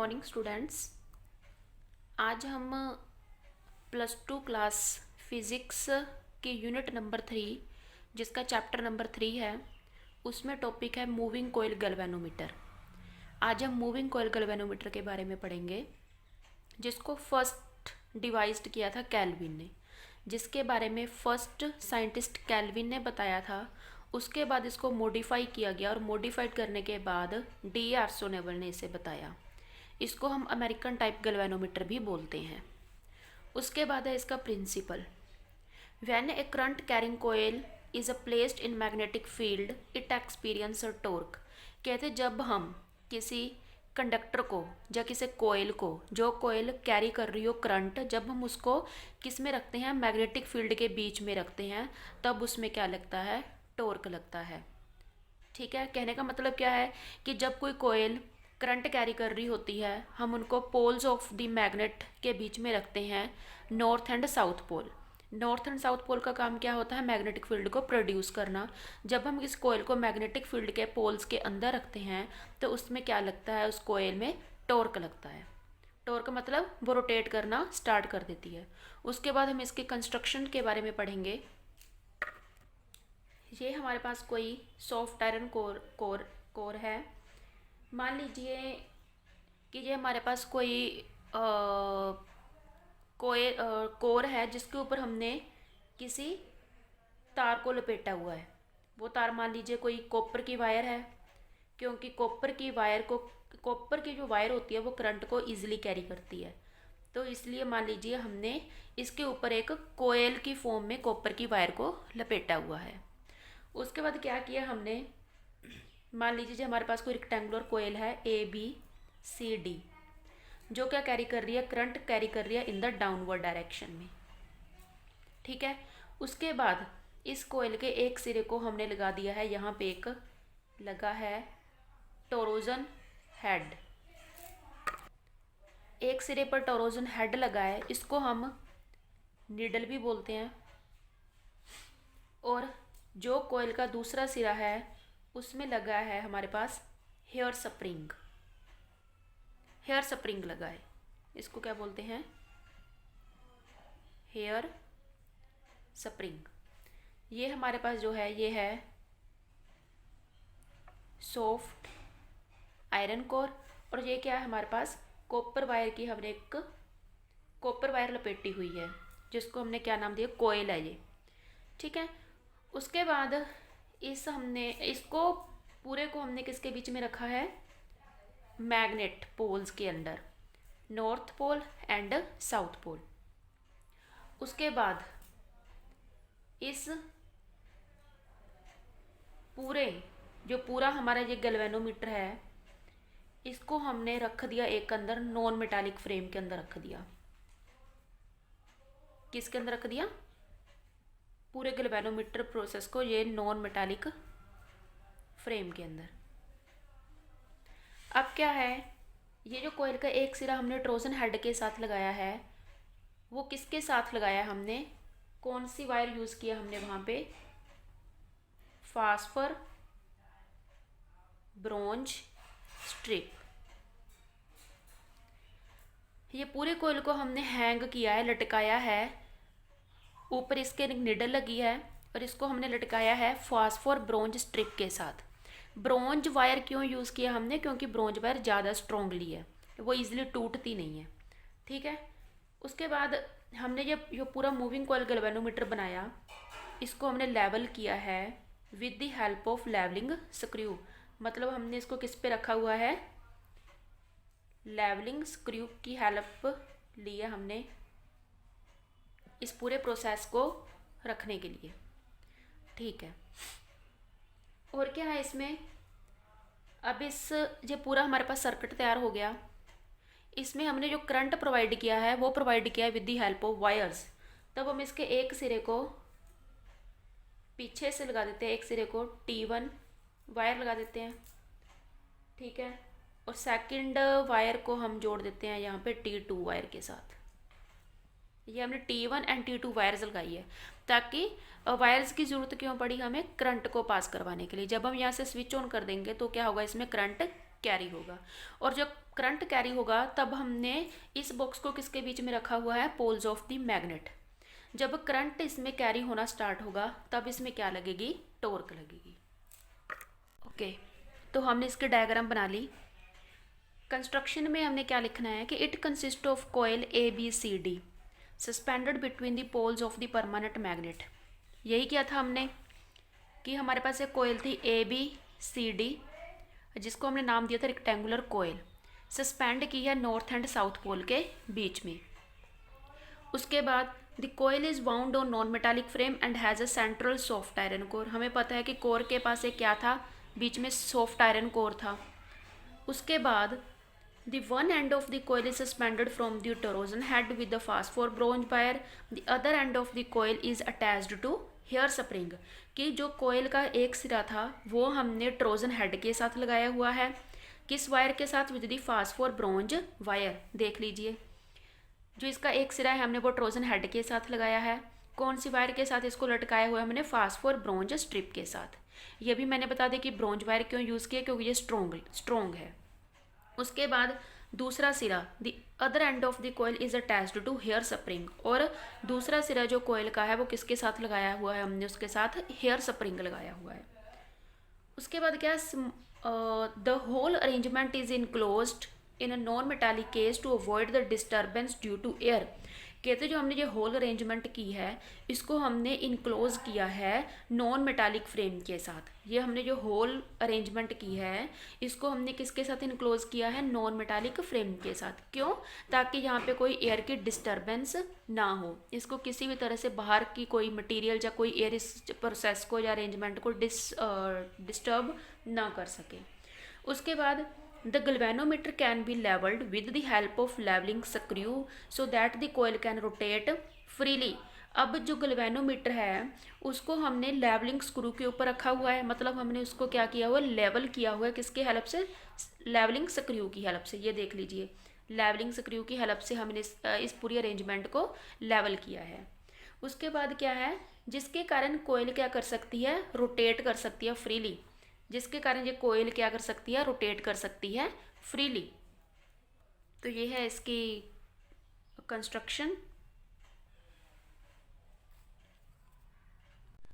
Morning students. आज हम +2 class physics के यूनिट नंबर 3 जिसका चैप्टर नंबर 3 है, उसमें टॉपिक है मूविंग कोयल गैल्वेनोमीटर। आज हम मूविंग कोयल गैल्वेनोमीटर के बारे में पढ़ेंगे, जिसको फर्स्ट डिवाइस्ड किया था कैल्विन ने, जिसके बारे में फर्स्ट साइंटिस्ट कैल्विन ने बताया था। उसके बाद इसको मॉडिफाई किया गया और मॉडिफाइड करने के बाद डी आर्सोनेबल ने इसे बताया। इसको हम अमेरिकन टाइप गैल्वेनोमीटर भी बोलते हैं। उसके बाद है इसका principle. When a current carrying coil is a placed in magnetic field it experience a torque. कहते जब हम किसी कंडक्टर को या किसी कोयल को, जो कोयल कैरी कर रही हो करंट, जब हम उसको किस में रखते हैं, मैग्नेटिक फील्ड के बीच में रखते हैं, तब उसमें क्या लगता है, टॉर्क लगता है। ठीक है, कहने का मतलब क्या है कि जब कोई कोयल करंट कैरी कर रही होती है, हम उनको पोल्स ऑफ द मैग्नेट के बीच में रखते हैं, north and south pole. North and south pole का काम क्या होता है, मैग्नेटिक फील्ड को प्रोड्यूस करना। जब हम इस कोयल को मैग्नेटिक फील्ड के पोल्स के अंदर रखते हैं तो उसमें क्या लगता है, उस कोयल में टॉर्क लगता है। टॉर्क मतलब वो रोटेट करना स्टार्ट कर देती है। उसके बाद हम इसके कंस्ट्रक्शन के बारे में पढ़ेंगे। ये हमारे पास कोई सॉफ्ट आयरन कोर है। मान लीजिए कि ये हमारे पास कोर है जिसके ऊपर हमने किसी तार को लपेटा हुआ है। वो तार मान लीजिए कोई कॉपर की वायर है, क्योंकि कॉपर की जो वायर होती है वो करंट को इजीली कैरी करती है। तो इसलिए मान लीजिए हमने इसके ऊपर एक कोयल की फॉर्म में कॉपर की वायर को लपेटा हुआ है। उसके बाद क्या किया हमने, मान लीजिए जो हमारे पास कोई रेक्टेंगुलर कोयल है ABCD, जो क्या कैरी कर रही है, करंट कैरी कर रही है इन द डाउनवर्ड डायरेक्शन में। ठीक है, उसके बाद इस कोयल के एक सिरे को हमने लगा दिया है, यहाँ पे एक लगा है टोरोजन हेड। एक सिरे पर टोरोजन हेड लगा है, इसको हम नीडल भी बोलते हैं। और जो कोयल का दूसरा सिरा है उसमें लगा है हमारे पास हेयर स्प्रिंग लगा है। इसको क्या बोलते हैं, हेयर स्प्रिंग। ये हमारे पास जो है ये है सॉफ्ट आयरन कोर। और ये क्या है, हमारे पास कॉपर वायर की हमने एक कॉपर वायर लपेटी हुई है, जिसको हमने क्या नाम दिया, कोयल है ये। ठीक है, उसके बाद हमने इसको पूरे को हमने किसके बीच में रखा है, मैग्नेट पोल्स के अंदर, north pole and south pole. उसके बाद इस पूरा हमारा ये गैल्वेनोमीटर है, इसको हमने रख दिया एक अंदर नॉन मेटालिक फ्रेम के अंदर रख दिया। किसके अंदर रख दिया, पूरे गैल्वेनोमीटर प्रोसेस को ये नॉन मेटालिक फ्रेम के अंदर। अब क्या है, ये जो कोयल का एक सिरा हमने ट्रोजन हेड के साथ लगाया है, वो किसके साथ लगाया हमने, कौन सी वायर यूज़ किया हमने वहाँ पे, फास्फर ब्रोंज स्ट्रिप। ये पूरे कोयल को हमने हैंग किया है, लटकाया है, ऊपर इसके निडल लगी है और इसको हमने लटकाया है फास्फोर ब्रोंज स्ट्रिप के साथ। ब्रोंज वायर क्यों यूज़ किया हमने, क्योंकि ब्रोंज वायर ज़्यादा स्ट्रॉन्गली है, वो इजीली टूटती नहीं है। ठीक है, उसके बाद हमने ये पूरा मूविंग कॉइल गैल्वेनोमीटर बनाया, इसको हमने लेवल किया है with the help of leveling screw. मतलब हमने इसको किस पे रखा हुआ है, लेवलिंग स्क्रू की हेल्प ली है हमने इस पूरे प्रोसेस को रखने के लिए। ठीक है, और क्या है इसमें, अब ये पूरा हमारे पास सर्किट तैयार हो गया। इसमें हमने जो करंट प्रोवाइड किया है वो प्रोवाइड किया है with the help of wires. तब हम इसके एक सिरे को पीछे से लगा देते हैं, एक सिरे को T1 वायर लगा देते हैं। ठीक है, और सेकंड वायर को हम जोड़ देते हैं यहाँ पे T2 वायर के साथ। ये हमने T1 एंड T2 वायर्स लगाई है, ताकि वायर्स की ज़रूरत क्यों पड़ी हमें, करंट को पास करवाने के लिए। जब हम यहाँ से स्विच ऑन कर देंगे तो क्या होगा, इसमें करंट कैरी होगा। और जो करंट कैरी होगा तब हमने इस बॉक्स को किसके बीच में रखा हुआ है, पोल्स ऑफ द मैग्नेट। जब करंट इसमें कैरी होना स्टार्ट होगा तब इसमें क्या लगेगी, टॉर्क लगेगी। ओके, तो हमने इसकी डायग्राम बना ली। कंस्ट्रक्शन में हमने क्या लिखना है कि it consist of coil A B C D suspended between the poles of the permanent magnet. यही किया था हमने कि हमारे पास एक कॉयल थी ए बी सी डी, जिसको हमने नाम दिया था रेक्टेंगुलर कॉयल, सस्पेंड की है नॉर्थ एंड साउथ पोल के बीच में। उसके बाद the coil is bound on non metallic frame and has a central soft iron core. हमें पता है कि कोर के पास एक क्या था, बीच में सॉफ्ट आयरन कोर था। उसके बाद the one end of the coil is suspended from the torsion head with the phosphor bronze wire. The other end of the coil is attached to hair spring. कि जो कोयल का एक सिरा था वो हमने ट्रोजन हेड के साथ लगाया हुआ है। किस वायर के साथ, with the phosphor bronze wire. देख लीजिए, जो इसका एक सिरा है हमने वो ट्रोजन हेड के साथ लगाया है। कौन सी वायर के साथ इसको लटकाया हुआ है, हमने फास्फोर ब्रोंज स्ट्रिप के साथ। ये भी मैंने बता दिया कि ब्रोंज वायर क्यों यूज़ किया, क्योंकि ये स्ट्रोंग है। उसके बाद दूसरा सिरा, the other end of the coil is attached to hair spring, और दूसरा सिरा जो कोयल का है वो किसके साथ लगाया हुआ है, हमने उसके साथ हेयर स्प्रिंग लगाया हुआ है। उसके बाद क्या, the whole arrangement is enclosed in a non metallic case to avoid the disturbance due to air. कहते जो हमने ये होल अरेंजमेंट की है इसको हमने इनक्लोज किया है नॉन मेटालिक फ्रेम के साथ। ये हमने जो होल अरेंजमेंट की है इसको हमने किसके साथ इनक्लोज किया है, नॉन मेटालिक फ्रेम के साथ। क्यों, ताकि यहाँ पे कोई एयर की डिस्टर्बेंस ना हो, इसको किसी भी तरह से बाहर की कोई मटेरियल या कोई एयर इस प्रोसेस को या अरेंजमेंट को डिस्टर्ब ना कर सके। उसके बाद the galvanometer can be leveled with the help of leveling screw so that the coil can rotate freely। अब जो गलवेनोमीटर है उसको हमने लेवलिंग स्क्रू के ऊपर रखा हुआ है, मतलब हमने उसको क्या किया हुआ, लेवल किया हुआ है। किसकी हेल्प से, लेवलिंग स्क्रू की हेल्प से। ये देख लीजिए, लेवलिंग स्क्रू की हेल्प से हमने इस पूरी अरेंजमेंट को लेवल किया है। उसके बाद क्या है, जिसके कारण कोयल क्या कर सकती है, रोटेट कर सकती है फ्रीली। जिसके कारण ये कोयल क्या कर सकती है, रोटेट कर सकती है फ्रीली। तो ये है इसकी कंस्ट्रक्शन।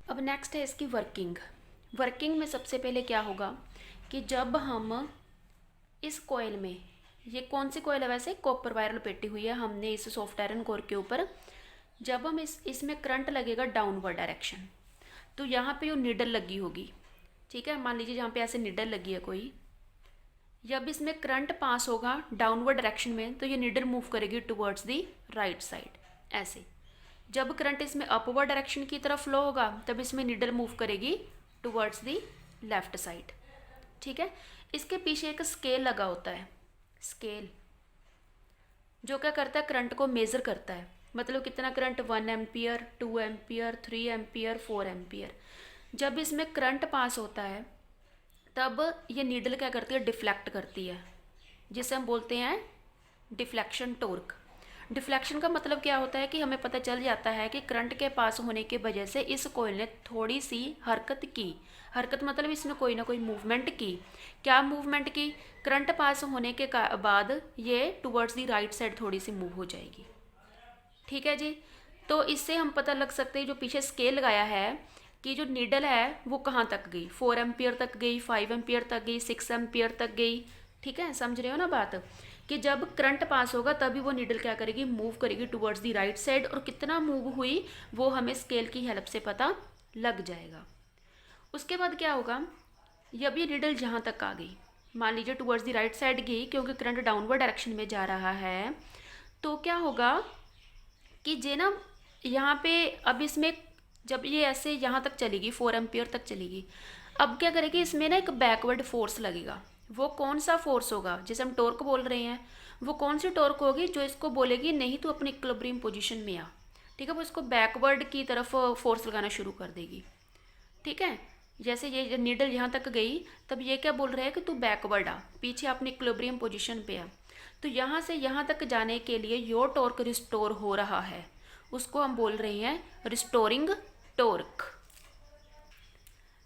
अब नेक्स्ट है इसकी वर्किंग। वर्किंग में सबसे पहले क्या होगा कि जब हम इस कोयल में, ये कौन सी कोयल है वैसे, कॉपर वायर लपेटी हुई है हमने इस सॉफ्ट आयरन कोर के ऊपर। जब हम इसमें करंट लगेगा डाउनवर्ड डायरेक्शन, तो यहाँ पे वो नीडल लगी होगी, ठीक है। मान लीजिए जहाँ पे ऐसे नीडल लगी है कोई, जब इसमें करंट पास होगा डाउनवर्ड डायरेक्शन में तो ये नीडल मूव करेगी टुवर्ड्स दी राइट साइड, ऐसे। जब करंट इसमें अपवर्ड डायरेक्शन की तरफ फ्लो होगा तब इसमें नीडल मूव करेगी टुवर्ड्स दी लेफ्ट साइड, ठीक है। इसके पीछे एक स्केल लगा होता है, स्केल जो क्या करता है, करंट को मेज़र करता है। मतलब कितना current, 1 ampere, 2 ampere, 3 ampere, 4 ampere. जब इसमें करंट पास होता है तब ये नीडल क्या करती है, डिफ्लेक्ट करती है, जिसे हम बोलते हैं डिफ्लेक्शन टॉर्क। डिफ्लेक्शन का मतलब क्या होता है कि हमें पता चल जाता है कि करंट के पास होने की वजह से इस कोयल ने थोड़ी सी हरकत की। हरकत मतलब इसने कोई ना कोई मूवमेंट की। क्या मूवमेंट की, करंट पास होने के बाद ये टुवर्ड्स दी राइट साइड थोड़ी सी मूव हो जाएगी, ठीक है जी। तो इससे हम पता लग सकते हैं, जो पीछे स्केल लगाया है, कि जो नीडल है वो कहाँ तक गई, 4 एम्पियर तक गई, 5 एम्पियर तक गई, 6 एम्पियर तक गई, ठीक है। समझ रहे हो ना बात, कि जब करंट पास होगा तभी वो नीडल क्या करेगी, मूव करेगी टुवर्ड्स दी राइट साइड, और कितना मूव हुई वो हमें स्केल की हेल्प से पता लग जाएगा। उसके बाद क्या होगा, जब ये नीडल जहाँ तक आ गई, मान लीजिए टुवर्ड्स दी राइट साइड गई क्योंकि करंट डाउनवर्ड डायरेक्शन में जा रहा है, तो क्या होगा कि जे ना यहाँ पे अब इसमें जब ये ऐसे यहाँ तक चलेगी, 4 एम्पियर तक चलेगी, अब क्या करेगी, इसमें ना एक बैकवर्ड फोर्स लगेगा। वो कौन सा फोर्स होगा, जिसे हम टॉर्क बोल रहे हैं, वो कौन सी टॉर्क होगी, जो इसको बोलेगी नहीं तो अपनी इक्विलिब्रियम पोजीशन में आ, ठीक है। वो इसको बैकवर्ड की तरफ फोर्स लगाना शुरू कर देगी, ठीक है। जैसे ये नीडल यहाँ तक गई तब ये क्या बोल रहा है कि तू बैकवर्ड आ, पीछे अपनी इक्विलिब्रियम पोजीशन पे आ। तो यहाँ से यहाँ तक जाने के लिए योर टॉर्क रिस्टोर हो रहा है, उसको हम बोल रहे हैं रिस्टोरिंग टॉर्क।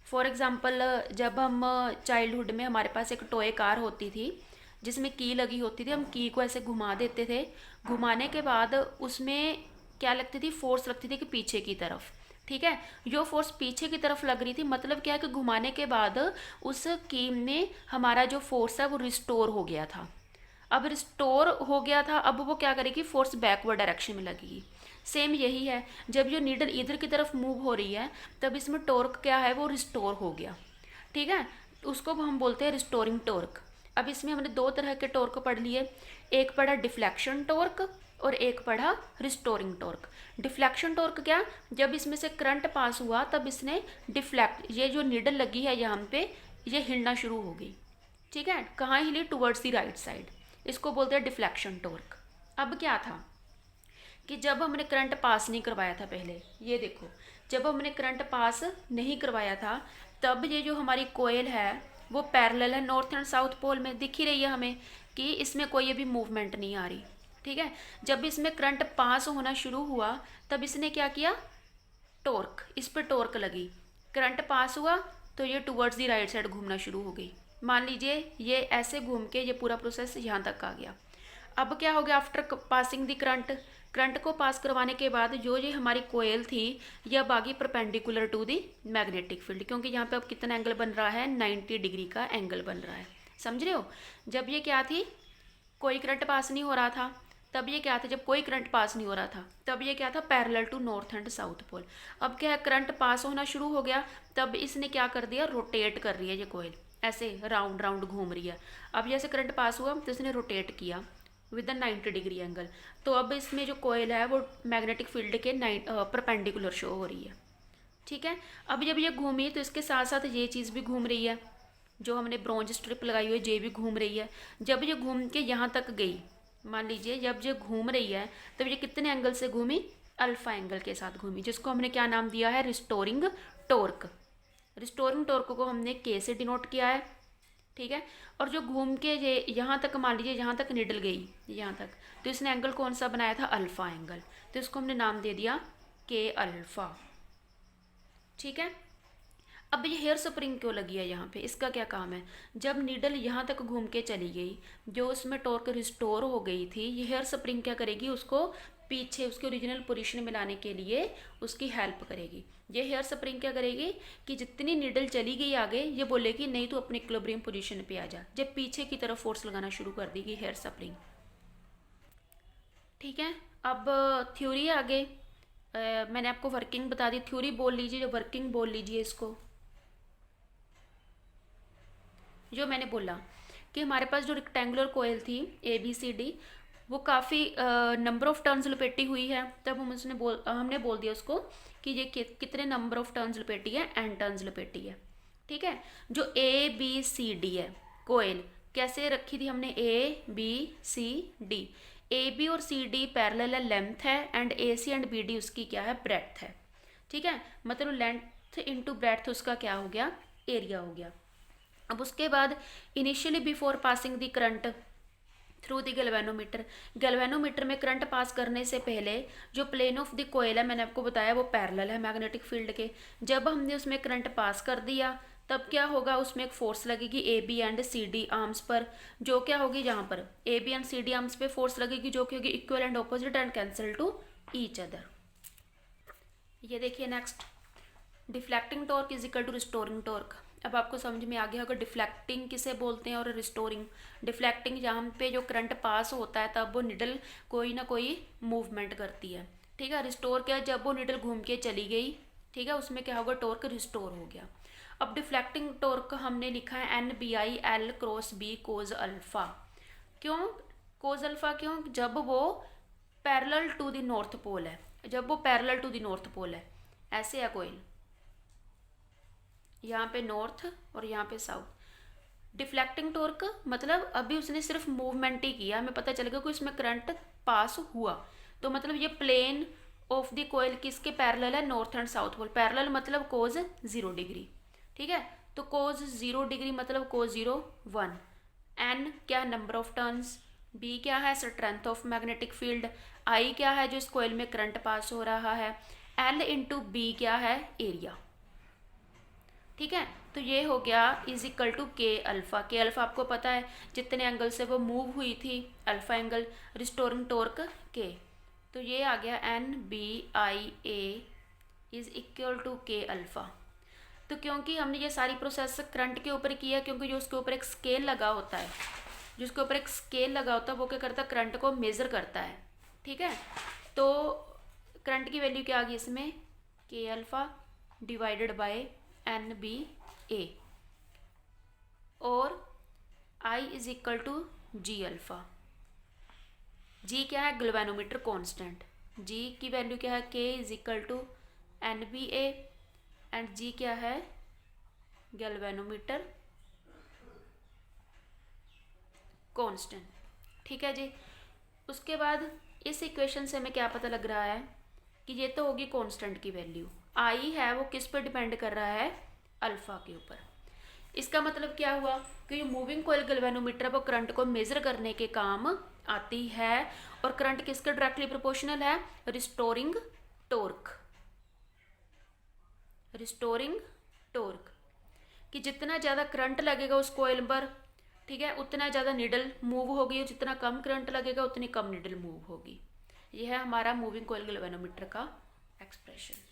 फॉर एग्ज़ाम्पल, जब हम चाइल्डहुड में हमारे पास एक टॉय कार होती थी, जिसमें की लगी होती थी, हम की को ऐसे घुमा देते थे, घुमाने के बाद उसमें क्या लगती थी, फोर्स लगती थी कि पीछे की तरफ, ठीक है। जो फोर्स पीछे की तरफ लग रही थी, मतलब क्या है कि घुमाने के बाद उस की में हमारा जो फोर्स है वो रिस्टोर हो गया था। अब रिस्टोर हो गया था, अब वो क्या करेगी, फोर्स बैकवर्ड डायरेक्शन में लगेगी। सेम यही है, जब जो नीडल इधर की तरफ मूव हो रही है तब इसमें टॉर्क क्या है, वो रिस्टोर हो गया, ठीक है। उसको हम बोलते हैं रिस्टोरिंग टॉर्क। अब इसमें हमने दो तरह के टॉर्क पढ़ लिए, एक पढ़ा डिफ्लेक्शन टॉर्क और एक पढ़ा रिस्टोरिंग टॉर्क। डिफ्लेक्शन टॉर्क क्या, जब इसमें से करंट पास हुआ तब इसने डिफ्लेक्ट, ये जो नीडल लगी है यहाँ पे, ये हिलना शुरू हो गई, ठीक है। कहाँ हिली, टुवर्ड्स द राइट साइड, इसको बोलते हैं डिफ्लेक्शन टॉर्क। अब क्या था कि जब हमने करंट पास नहीं करवाया था, पहले ये देखो, जब हमने करंट पास नहीं करवाया था तब ये जो हमारी कोयल है वो पैरेलल है नॉर्थ एंड साउथ पोल में, दिख ही रही है हमें कि इसमें कोई अभी मूवमेंट नहीं आ रही, ठीक है। जब इसमें करंट पास होना शुरू हुआ तब इसने क्या किया, टॉर्क, इस पर टॉर्क लगी, करंट पास हुआ तो ये टुवर्ड्स दी राइट साइड घूमना शुरू हो गई। मान लीजिए ये ऐसे घूम के ये पूरा प्रोसेस यहाँ तक आ गया। अब क्या हो गया, आफ्टर पासिंग दी करंट, करंट को पास करवाने के बाद जो ये हमारी कोयल थी ये अब आ गई perpendicular to the magnetic field, क्योंकि यहाँ पे अब कितना एंगल बन रहा है, 90 डिग्री का एंगल बन रहा है, समझ रहे हो। जब ये क्या थी, कोई करंट पास नहीं हो रहा था, तब ये क्या था, जब कोई करंट पास नहीं हो रहा था तब ये क्या था, parallel to north and south pole. अब क्या है, करंट पास होना शुरू हो गया तब इसने क्या कर दिया, रोटेट कर रही है ये कोयल, ऐसे राउंड राउंड घूम रही है। अब जैसे करंट पास हुआ तो इसने रोटेट किया विद द 90 डिग्री एंगल, तो अब इसमें जो कोयल है वो मैग्नेटिक फील्ड के परपेंडिकुलर शो हो रही है, ठीक है। अब जब ये घूमी तो इसके साथ साथ ये चीज़ भी घूम रही है, जो हमने ब्रॉन्ज स्ट्रिप लगाई हुई है ये भी घूम रही है। जब ये घूम के यहाँ तक गई, मान लीजिए जब ये घूम रही है तब ये कितने एंगल से घूमी, अल्फा एंगल के साथ घूमी, जिसको हमने क्या नाम दिया है, रिस्टोरिंग टॉर्क। रिस्टोरिंग टॉर्क को हमने के से डिनोट किया है, ठीक है। और जो घूम के ये यहाँ तक, मान लीजिए यहाँ तक निडल गई यहाँ तक, तो इसने एंगल कौन सा बनाया था, अल्फा एंगल, तो इसको हमने नाम दे दिया के अल्फा, ठीक है। अब ये हेयर स्प्रिंग क्यों लगी है यहाँ पे, इसका क्या काम है, जब नीडल यहाँ तक घूम के चली गई, जो उसमें टॉर्क रिस्टोर हो गई थी, ये हेयर स्प्रिंग क्या करेगी, उसको पीछे उसके ओरिजिनल पोजीशन में लाने के लिए उसकी हेल्प करेगी। ये हेयर स्प्रिंग क्या करेगी कि जितनी नीडल चली गई आगे, ये बोलेगी नहीं तो अपने इक्विलिब्रियम पोजीशन पे आ जा, जब पीछे की तरफ फोर्स लगाना शुरू कर देगी हेयर स्प्रिंग, ठीक है। अब थ्योरी आगे, मैंने आपको वर्किंग बता दी, थ्योरी बोल लीजिए, जो वर्किंग बोल लीजिए इसको। जो मैंने बोला कि हमारे पास जो रेक्टेंगुलर कोयल थी ABCD, वो काफ़ी नंबर ऑफ टर्न्स लपेटी हुई है, तब हमने बोल दिया उसको कि ये कितने नंबर ऑफ टर्न्स लपेटी है, n टर्न्स लपेटी है, ठीक है। जो ABCD है कोयल, कैसे रखी थी हमने, ABCD, AB और CD पैरेलल है, लेंथ है, एंड AC एंड BD उसकी क्या है, ब्रेड्थ है, ठीक है। मतलब लेंथ इंटू ब्रेड्थ उसका क्या हो गया, एरिया हो गया। अब उसके बाद initially before passing the current through the galvanometer, galvanometer में करंट पास करने से पहले जो प्लेन ऑफ द कोयल है, मैंने आपको बताया वो पैरेलल है मैग्नेटिक फील्ड के। जब हमने उसमें करंट पास कर दिया तब क्या होगा, उसमें एक फोर्स लगेगी AB एंड CD आर्म्स पर, जो क्या होगी, यहाँ पर AB एंड CD आर्म्स पे फोर्स लगेगी जो कि होगी equal and opposite and cancel to each other. ये देखिए next, deflecting torque is equal to restoring torque. अब आपको समझ में आ गया होगा डिफ्लेक्टिंग किसे बोलते हैं और रिस्टोरिंग। डिफ्लेक्टिंग जहाँ पे जो करंट पास होता है तब वो निडल कोई ना कोई मूवमेंट करती है, ठीक है। रिस्टोर क्या है, जब वो निडल घूम के चली गई, ठीक है, उसमें क्या होगा, टॉर्क रिस्टोर हो गया। अब डिफ्लेक्टिंग टॉर्क हमने लिखा है NBI L cross B cos alpha. क्यों कोज अल्फा, क्यों, जब वो parallel to the north pole है, जब वो parallel to the north pole है, ऐसे है कोयल, यहाँ पे नॉर्थ और यहाँ पे साउथ। डिफ्लेक्टिंग टॉर्क मतलब अभी उसने सिर्फ मूवमेंट ही किया, हमें पता चल गया कि इसमें करंट पास हुआ, तो मतलब ये प्लेन ऑफ द कोयल किसके पैरेलल है, north and south pole. Parallel मतलब कोज 0 डिग्री, ठीक है। तो कोज 0 डिग्री मतलब कोज 0 1, N क्या, नंबर ऑफ टर्न्स, B क्या है, strength of magnetic field, I क्या है, जो इस कोयल में करंट पास हो रहा है, L इंटू B क्या है, एरिया, ठीक है, तो ये हो गया इज इक्वल टू के अल्फ़ा। के अल्फ़ा आपको पता है जितने एंगल से वो मूव हुई थी, अल्फ़ा एंगल, रिस्टोरिंग टॉर्क के। तो ये आ गया NBIA इज इक्वल टू के अल्फ़ा। तो क्योंकि हमने ये सारी प्रोसेस करंट के ऊपर किया, क्योंकि जो उसके ऊपर एक स्केल लगा होता है, जिसके ऊपर एक स्केल लगा होता है वो क्या करता है, करंट को मेज़र करता है। ठीक है, तो करंट की वैल्यू क्या आ गई इसमें, K alpha divided by NBA, और I is equal to G alpha. G क्या है, गैल्वेनोमीटर कांस्टेंट। जी की वैल्यू क्या है, K is equal to NBA, and G क्या है, गैल्वेनोमीटर कांस्टेंट। ठीक है जी। उसके बाद इस इक्वेशन से हमें क्या पता लग रहा है कि ये तो होगी कांस्टेंट की वैल्यू, आई है वो किस पर डिपेंड कर रहा है, अल्फ़ा के ऊपर। इसका मतलब क्या हुआ कि जो मूविंग कॉइल गैल्वेनोमीटर वो करंट को मेजर करने के काम आती है, और करंट किसके डायरेक्टली प्रोपोर्शनल है, रिस्टोरिंग टॉर्क। रिस्टोरिंग टॉर्क कि जितना ज़्यादा करंट लगेगा उस कोयल पर, ठीक है, उतना ज़्यादा निडल मूव होगी, और जितना कम करंट लगेगा उतनी कम निडल मूव होगी। यह है हमारा मूविंग कोयल गैल्वेनोमीटर का एक्सप्रेशन।